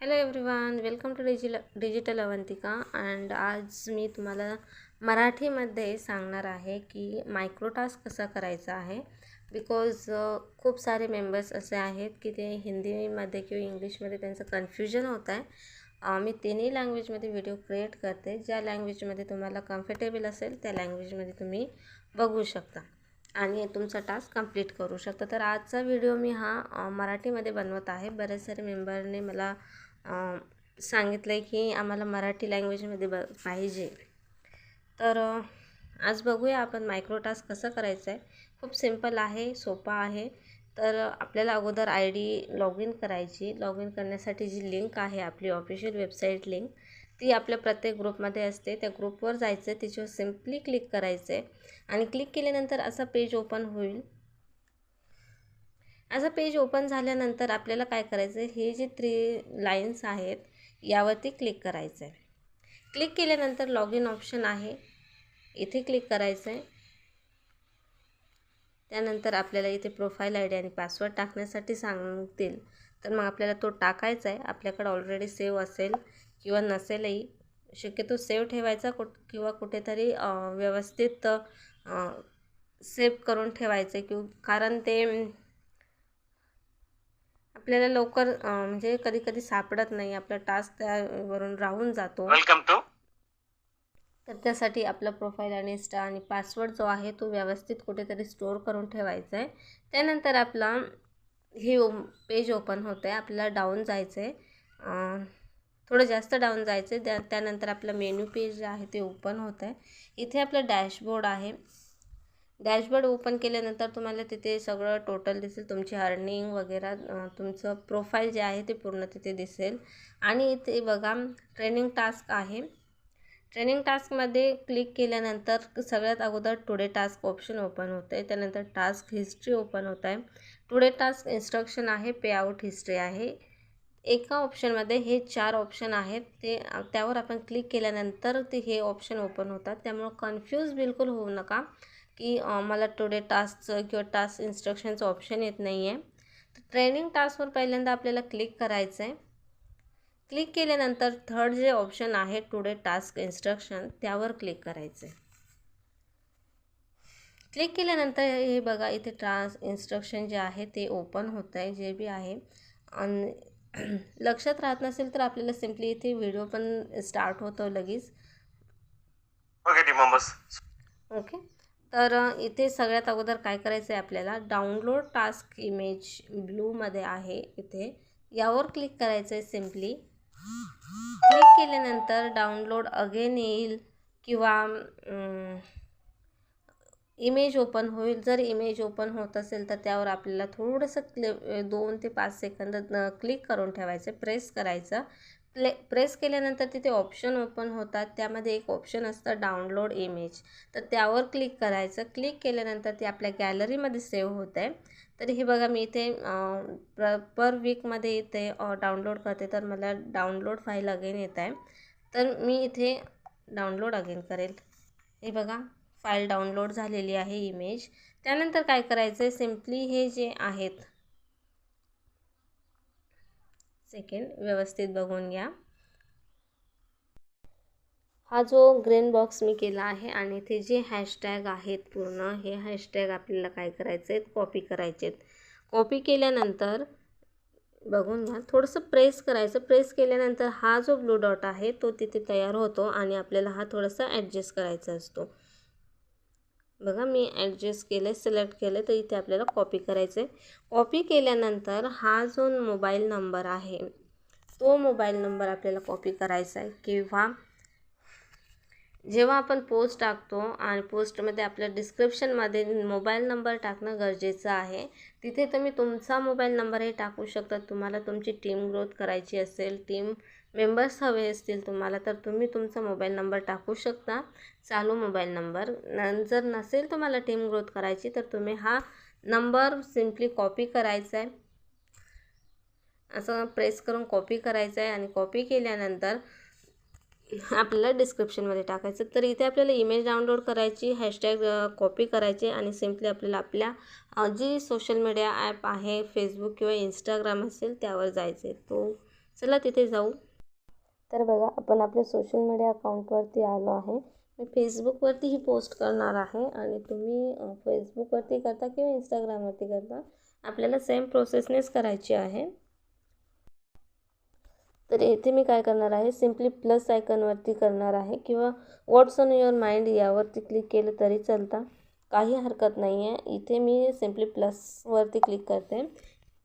Hello everyone, welcome to digital Avantika. And आज मी तुम्हाला मराठीमध्ये सांगणार आहे की मायक्रोटास्क कसा करायचा आहे. बिकॉज खूप सारे मेंबर्स असे आहेत की ते हिंदीमध्ये किंवा इंग्लिशमध्ये त्यांचं कन्फ्युजन होत आहे. मी तिन्ही लँग्वेजमध्ये व्हिडिओ क्रिएट करते. ज्या लँग्वेजमध्ये तुम्हाला कम्फर्टेबल असेल त्या लँग्वेजमध्ये तुम्ही बघू शकता आणि तुमचा टास्क कंप्लीट करू शकता. तर आजचा व्हिडिओ मी मराठीमध्ये बनवत आहे. बरेच सारे मेंबरने मला सांगितलं आहे की आम्हाला मराठी लँग्वेजमध्ये पाहिजे. तर आज बघूया आपण मायक्रोटास्क कसं करायचं आहे. खूप सिंपल आहे, सोपा आहे. तर आपल्याला अगोदर ID लॉग इन करायची. लॉग इन करण्यासाठी जी लिंक आहे आपली ऑफिशियल वेबसाईट लिंक, ती आपल्या प्रत्येक ग्रुपमध्ये असते. त्या ग्रुपवर जायचं, तिच्यावर सिम्पली क्लिक करायचं आहे आणि क्लिक केल्यानंतर असा पेज ओपन होईल. असं पेज ओपन झाल्यानंतर आपल्याला काय करायचं आहे, हे जे 3 लाईन्स आहेत यावरती क्लिक करायचं आहे. क्लिक केल्यानंतर लॉग इन ऑप्शन आहे, इथे क्लिक करायचं आहे. त्यानंतर आपल्याला इथे प्रोफाईल ID आणि पासवर्ड टाकण्यासाठी सांगतील. तर मग आपल्याला तो टाकायचा आहे. आपल्याकडे ऑलरेडी सेव्ह असेल किंवा नसेलही, शक्यतो सेव्ह ठेवायचा किंवा कुठेतरी व्यवस्थित सेव्ह करून ठेवायचं कारण ते आपल्याला लवकर म्हणजे कधी कधी सापडत नाही, आपला टास्क त्यावरून राहून जातो. Welcome to. तर त्यासाठी आपला प्रोफाईल आणि इंस्टा आणि पासवर्ड जो आहे तो व्यवस्थित कुठेतरी स्टोअर करून ठेवायचा आहे. त्यानंतर आपला हे पेज ओपन होतं आहे. आपल्याला डाऊन जायचं आहे, थोडं जास्त डाऊन जायचं आहे. त्यानंतर आपलं मेन्यू पेज जे आहे ते ओपन होतं आहे. इथे आपलं डॅशबोर्ड आहे. डॅशबोर्ड ओपन केल्यानंतर तुम्हाला तिथे सगळं टोटल दिसेल, तुमची अर्निंग वगैरे, तुमचं प्रोफाईल जे आहे ते पूर्ण तिथे दिसेल. आणि इथे बघा ट्रेनिंग टास्क आहे. ट्रेनिंग टास्कमध्ये क्लिक केल्यानंतर सगळ्यात अगोदर टुडे टास्क ऑप्शन ओपन होतं आहे. त्यानंतर टास्क हिस्ट्री ओपन होत आहे. टुडे टास्क इन्स्ट्रक्शन आहे, पे आउट हिस्ट्री आहे. एका ऑप्शनमध्ये हे 4 ऑप्शन आहेत. त्यावर आपण क्लिक केल्यानंतर हे ऑप्शन ओपन होतात. त्यामुळं कन्फ्यूज बिलकुल होऊ नका की मला टुडे टास्कचं किंवा टास्क इन्स्ट्रक्शनचं ऑप्शन येत नाही आहे. तर ट्रेनिंग टास्कवर पहिल्यांदा आपल्याला क्लिक करायचं आहे. क्लिक केल्यानंतर थर्ड जे ऑप्शन आहे टुडे टास्क इन्स्ट्रक्शन, त्यावर क्लिक करायचं आहे. क्लिक केल्यानंतर हे बघा इथे इन्स्ट्रक्शन जे आहे ते ओपन होतं आहे, जे बी आहे. आणि लक्षात राहत नसेल तर आपल्याला सिम्पली इथे व्हिडिओ पण स्टार्ट होतो लगेच. ओके. तर इथे सगळ्यात अगोदर काय करायचं आहे, आपल्याला डाउनलोड टास्क इमेज ब्लूमध्ये आहे इथे, यावर क्लिक करायचं आहे. सिम्पली क्लिक केल्यानंतर डाउनलोड अगेन येईल किंवा इमेज ओपन होईल. जर इमेज ओपन होत असेल तर त्यावर आपल्याला थोडंसं 2 ते 5 सेकंद क्लिक करून ठेवायचं, प्रेस करायचं. प्रेस केल्यानंतर तिथे ऑप्शन ओपन होतात. त्यामध्ये एक ऑप्शन असतं डाउनलोड इमेज, तर त्यावर क्लिक करायचं. क्लिक केल्यानंतर ते आपल्या गॅलरीमध्ये सेव्ह होतं आहे. तर हे बघा मी इथे पर वीकमध्ये इथे डाउनलोड करते, तर मला डाउनलोड फाईल अगेन येत आहे. तर मी इथे डाउनलोड अगेन करेल. हे बघा फाईल डाउनलोड झालेली आहे, इमेज. त्यानंतर काय करायचं आहे, सिम्पली हे जे आहेत, सेकंड व्यवस्थित बघून घ्या. हा जो ग्रीन बॉक्स मी केला आहे आणि इथे जे हॅशटॅग आहेत पूर्ण, हे हॅशटॅग आपल्याला काय करायचे आहेत, कॉपी करायचे आहेत. कॉपी केल्यानंतर बघून घ्या, थोडंसं प्रेस करायचं. प्रेस केल्यानंतर हा जो ब्लू डॉट आहे तो तिथे तयार होतो आणि आपल्याला हा थोडासा ॲडजस्ट करायचा असतो. बघा मी ॲडजस्ट केलं, सिलेक्ट केलं, तर इथे आपल्याला कॉपी करायचं आहे. कॉपी केल्यानंतर हा जो मोबाईल नंबर आहे तो मोबाईल नंबर आपल्याला कॉपी करायचा आहे. किंवा जेव्हा आपण पोस्ट टाकतो आणि पोस्टमध्ये आपल्या डिस्क्रिप्शनमध्ये मोबाईल नंबर टाकणं गरजेचं आहे. तिथे तुम्ही तुमचा मोबाईल नंबरही टाकू शकता. तुम्हाला तुमची टीम ग्रोथ करायची असेल, टीम मेंबर्स हवे असतील तुम्हाला, तर तुम्ही तुमचा मोबाईल नंबर टाकू शकता, चालू मोबाईल नंबर. जर नसेल तुम्हाला टीम ग्रोथ करायची तर तुम्ही हा नंबर सिम्पली कॉपी करायचा आहे. असं प्रेस करून कॉपी करायचं आहे आणि कॉपी केल्यानंतर आपल्याला डिस्क्रिप्शनमध्ये टाकायचं. तर इथे आपल्याला इमेज डाउनलोड करायची, हॅशटॅग कॉपी करायचे आणि सिम्पली आपल्याला आपल्या जी सोशल मीडिया ॲप आहे, फेसबुक किंवा इंस्टाग्राम असेल त्यावर जायचं आहे. तो चला तिथे जाऊ. तर बघा, आपण आपल्या सोशल मीडिया अकाउंटवरती आलो आहे. मी फेसबुकवरती ही पोस्ट करणार आहे आणि तुम्ही फेसबुकवरती करता किंवा इंस्टाग्रामवरती करता, आपल्याला सेम प्रोसेसनेच करायची आहे. तर येथे मी काय करणार आहे, सिम्पली प्लस आयकॉनवरती करणार आहे किंवा व्हॉट्स ऑन युअर माइंड यावरती क्लिक केलं तरी चालतं, काही हरकत नाही आहे. इथे मी सिम्पली प्लसवरती क्लिक करते.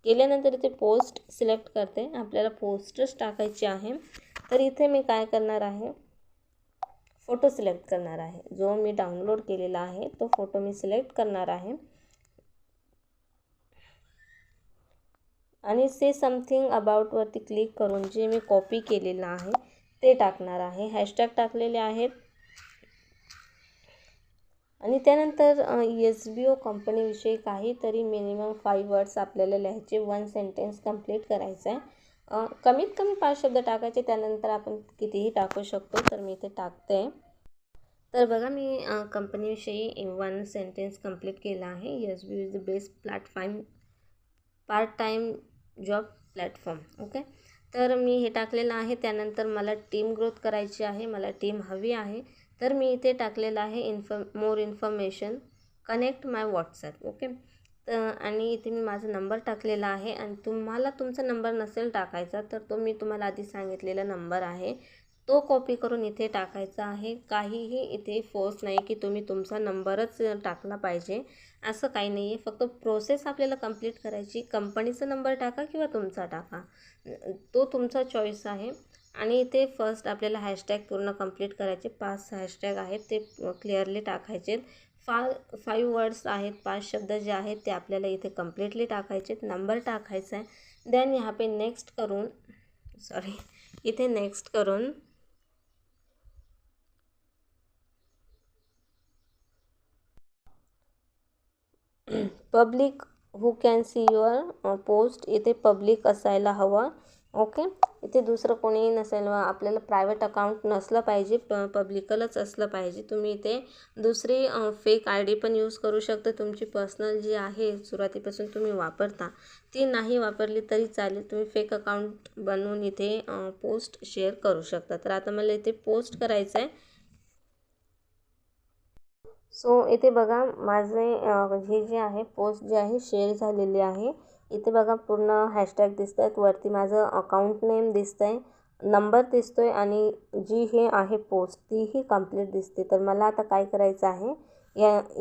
केल्यानंतर इथे पोस्ट सिलेक्ट करते. आपल्याला पोस्टच टाकायची आहे. तर इथे मी काय करणार आहे, फोटो सिलेक्ट करणार आहे. जो मी डाउनलोड केलेला आहे तो फोटो मी सिलेक्ट करणार आहे आणि से समथिंग अबाउटवरती क्लिक करून जे मी कॉपी केलेलं आहे ते टाकणार आहे. हॅशटॅग टाकलेले आहेत आणि त्यानंतर SBO कंपनीविषयी काहीतरी मिनिमम 5 वर्ड्स आपल्याला लिहायचे. 1 सेंटेन्स कंप्लीट करायचं आहे. कमीत कमी 5 शब्द टाकायचे. त्यानंतर आपण कितीही टाकू शकतो. तर मी इथे टाकते. तर बघा, मी कंपनीविषयी 1 सेंटेन्स कंप्लीट केला आहे. SBO is the best part time job platform. Okay, तर मी हे टाकलेलं आहे. त्यानंतर मला टीम ग्रोथ करायची आहे, मला टीम हवी आहे. तर मी इथे टाकलेलं आहे मोर इन्फॉर्मेशन कनेक्ट माय व्हॉट्सॲप. ओके, आणि इथे मी माझा नंबर टाकलेला आहे आणि तुम्हाला तुमचा नंबर नसेल टाकायचा तर तो मी तुम्हाला आधी सांगितलेला नंबर आहे तो कॉपी करून इथे टाकायचा आहे. काहीही इथे फोर्स नाही की तुम्ही तुमचा नंबरच टाकला पाहिजे, असं काही नाही आहे. फक्त प्रोसेस आपल्याला कंप्लीट करायची. कंपनीचा नंबर टाका किंवा तुमचा टाका, तो तुमचा चॉईस आहे. आणि इथे फर्स्ट आपल्याला हॅशटॅग पूर्ण कंप्लीट करायचे. 5 हॅशटॅग आहेत ते क्लिअरली टाकायचे. 5 वर्ड्स आहेत, 5 शब्द जे आहेत ते आपल्याला इथे कम्प्लिटली टाकायचे. नंबर टाकायचा आहे. देन यहाँ पे इथे नेक्स्ट करून public who can see your post, इथे पब्लिक असायला हवं. ओके, इथे दुसरं कोणीही नसायला, आपल्याला प्रायव्हेट अकाउंट नसलं पाहिजे, पब्लिकलच असलं पाहिजे. तुम्ही इथे दुसरी फेक ID पण यूज करू शकता. तुमची पर्सनल जी आहे सुरुवातीपासून तुम्ही वापरता ती नाही वापरली तरी चालेल. तुम्ही फेक अकाउंट बनवून इथे पोस्ट शेअर करू शकता. तर आता मला इथे पोस्ट करायचं आहे. सो इथे बघा, माझे हे जे आहे पोस्ट जे आहे शेअर झालेली आहे. इथे बघा पूर्ण हॅशटॅग दिसत आहेत. वरती माझं अकाउंट नेम दिसतं आहे, नंबर दिसतो आहे आणि जी हे आहे पोस्ट तीही कंप्लीट दिसते. तर मला आता काय करायचं आहे,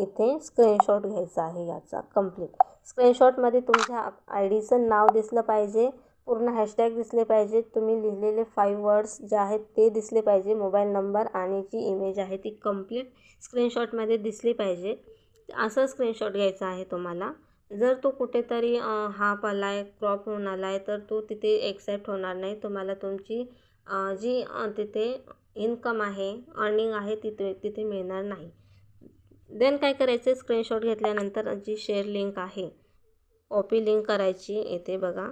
इथे स्क्रीनशॉट घ्यायचा आहे याचा कंप्लीट. स्क्रीनशॉटमध्ये तुमच्या IDचं नाव दिसलं पाहिजे, पूर्ण हॅशटॅग दिसले पाहिजे, तुम्ही लिहिलेले 5 वर्ड्स जे आहेत ते दिसले पाहिजे, मोबाईल नंबर आणि जी इमेज आहे ती कंप्लीट स्क्रीनशॉटमध्ये दिसली पाहिजे. असं स्क्रीनशॉट घ्यायचा आहे तुम्हाला. जर तो कुठेतरी हाफ आला आहे, क्रॉप होऊन आला आहे तर तो तिथे एक्सेप्ट होणार नाही. तुम्हाला तुमची जी तिथे इन्कम आहे, अर्निंग आहे तिथे मिळणार नाही. देन काय करायचं, स्क्रीनशॉट घेतल्यानंतर जी शेअर लिंक आहे कॉपी लिंक करायची. येते बघा,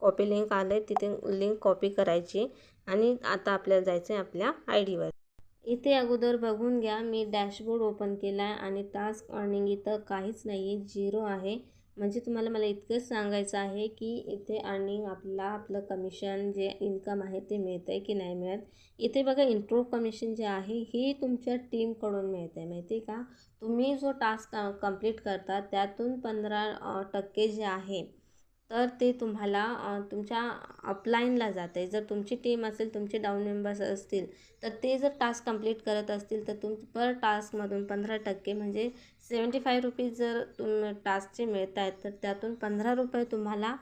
कॉपी लिंक आलं आहे, तिथे लिंक कॉपी करायची आणि आता आपल्याला जायचं आहे आपल्या IDवर. इथे अगोदर बघून घ्या, मी डॅशबोर्ड ओपन केला आहे आणि टास्क अर्निंग इथं काहीच नाही आहे, 0 आहे. म्हणजे तुम्हाला मला इतकंच सांगायचं आहे की इथे अर्निंग आपलं कमिशन जे इन्कम आहे ते मिळतं आहे की नाही मिळत. इथे बघा, इंट्रो कमिशन जे आहे ही तुमच्या टीमकडून मिळतं आहे, माहिती आहे का. तुम्ही जो टास्क कंप्लीट करता त्यातून 15% जे आहे तर ते तुम्हाला तुमच्या अपलाईनला जातं आहे. जर तुमची टीम असेल, तुमचे डाऊन मेंबर्स असतील तर ते जर टास्क कंप्लीट करत असतील तर पर टास्कमधून 15% म्हणजे 75 रुपीज जर टास्कचे मिळत आहेत तर त्यातून 15 रुपये तुम्हाला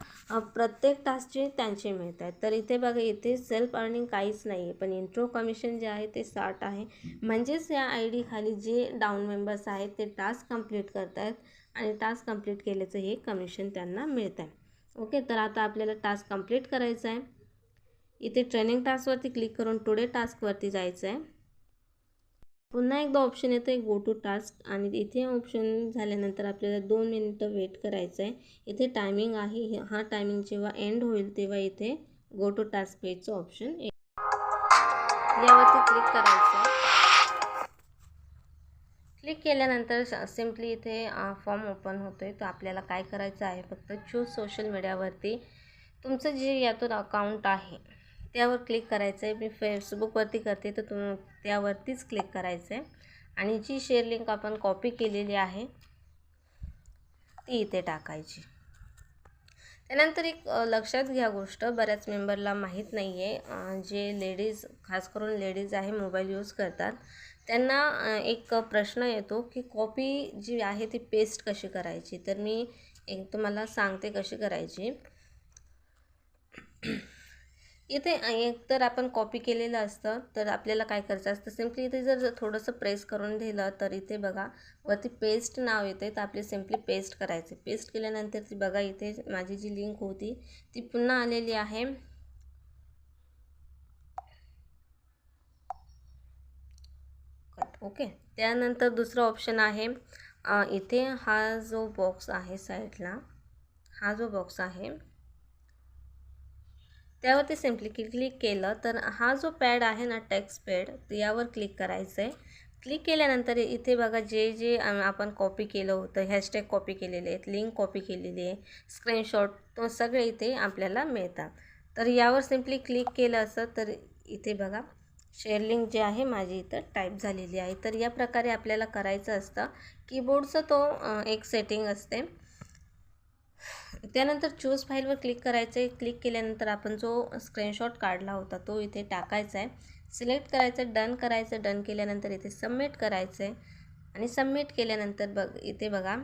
प्रत्येक टास्कचे त्यांचे मिळत आहेत. तर इथे बघा, इथे सेल्फ अर्निंग काहीच नाही आहे, पण इंट्रो कमिशन जे आहे ते 60 आहे. म्हणजेच या ID खाली जे डाऊन मेंबर्स आहेत ते टास्क कंप्लीट करत आहेत आणि टास्क कंप्लीट केल्याचं हे कमिशन त्यांना मिळतं आहे. ओके, तर आता आपल्याला टास्क कंप्लीट करायचं आहे. इथे ट्रेनिंग टास्कवरती क्लिक करून टुडे टास्कवरती जायचं आहे. पुन्हा एकदा ऑप्शन येतं आहे गो टू टास्क आणि इथे ऑप्शन झाल्यानंतर आपल्याला 2 मिनिटं वेट करायचं आहे. इथे टायमिंग आहे, हा टायमिंग जेव्हा एंड होईल तेव्हा इथे गो टू टास्क पेजचं ऑप्शन यावरती क्लिक करायचं आहे. क्लिक केल्यानंतर सिम्पली इथे फॉर्म ओपन होतो आहे. तर आपल्याला काय करायचं आहे, फक्त चूज सोशल मीडियावरती तुमचं जे यातून अकाउंट आहे त्यावर क्लिक करायचं आहे. मी फेसबुकवरती करते तर त्यावरतीच क्लिक करायचं आहे आणि जी शेअर लिंक आपण कॉपी केलेली आहे ती इथे टाकायची. त्यानंतर एक लक्षात घ्या गोष्ट, बऱ्याच मेंबरला माहीत नाही आहे, जे लेडीज खास करून लेडीज आहे मोबाईल यूज करतात त्यांना एक प्रश्न येतो की कॉपी जी आहे ती पेस्ट कशी करायची. तर मी तुम्हाला सांगते कशी करायची. इथे एक तर आपण कॉपी केलेलं असतं तर आपल्याला काय करायचं असतं, सिम्पली इथे जर थोडंसं प्रेस करून दिलं तर इथे बघा वरती पेस्ट नाव येते, तर आपले सिम्पली पेस्ट करायचे. पेस्ट केल्यानंतर ती बघा इथे माझी जी लिंक होती ती पुन्हा आलेली आहे. ओके, त्यानंतर दुसरा ऑप्शन आहे इथे हा जो बॉक्स आहे साईडला, हा जो बॉक्स आहे त्यावरती सिम्पली क्लिक केलं तर हा जो पॅड आहे ना, टेक्स्ट पॅड, यावर क्लिक करायचं आहे. क्लिक केल्यानंतर इथे बघा जे जे आपण कॉपी केलं होतं, हॅशटॅग कॉपी केलेले आहेत, लिंक कॉपी केलेली आहे, स्क्रीनशॉट, तो सगळे इथे आपल्याला मिळतात. तर यावर सिम्पली क्लिक केलं असं तर इथे बघा शेअर लिंक जे आहे माझी इथं टाईप झालेली आहे. तर या प्रकारे आपल्याला करायचं असतं. कीबोर्डचं तो एक सेटिंग असते. त्यानंतर चूज फाईलवर क्लिक करायचं आहे. क्लिक केल्यानंतर आपण जो स्क्रीनशॉट काढला होता तो इथे टाकायचा आहे, सिलेक्ट करायचं, डन करायचं. डन केल्यानंतर इथे सबमिट करायचं आहे आणि सबमिट केल्यानंतर इथे बघा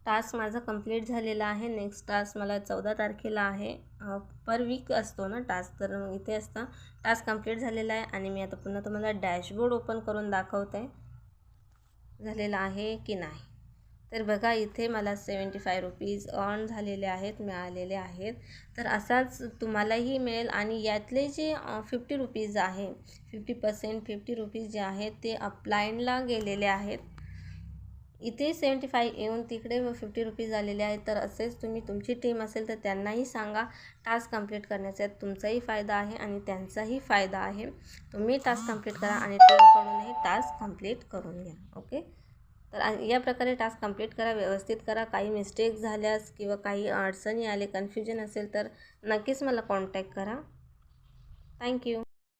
टास्क माझा कंप्लीट झालेला आहे. नेक्स्ट टास्क मला 14 तारखेला आहे. पर वीक असतो ना टास्क, तर इथे असतं टास्क कंप्लीट झालेला आहे. आणि मी आता पुन्हा तुम्हाला डॅशबोर्ड ओपन करून दाखवते झालेला आहे की नाही. तर बघा इथे मला 75 रुपीज अर्न झालेले आहेत, मिळालेले आहेत. तर असाच तुम्हालाही मिळेल. आणि यातले जे 50 रुपीज आहे, 50% 50 रुपीज जे आहेत ते अपलाईनला गेलेले आहेत. इथे 75 येऊन तिकडे 50 रुपीज आलेले आहेत. तर असेच तुम्ही, तुमची टीम असेल तर त्यांनाही सांगा, टास्क कंप्लीट करण्याचा तुमचाही फायदा आहे आणि त्यांचाही फायदा आहे. तुम्ही टास्क कंप्लीट करा आणि टीमकडूनही टास्क कंप्लीट करून घ्या. ओके, तर या प्रकारे टास्क कंप्लीट करा, व्यवस्थित करा. काही मिस्टेक झाल्यास किंवा काही अडचणी आले, कन्फ्युजन असेल तर नक्कीच मला कॉन्टॅक्ट करा. थँक्यू.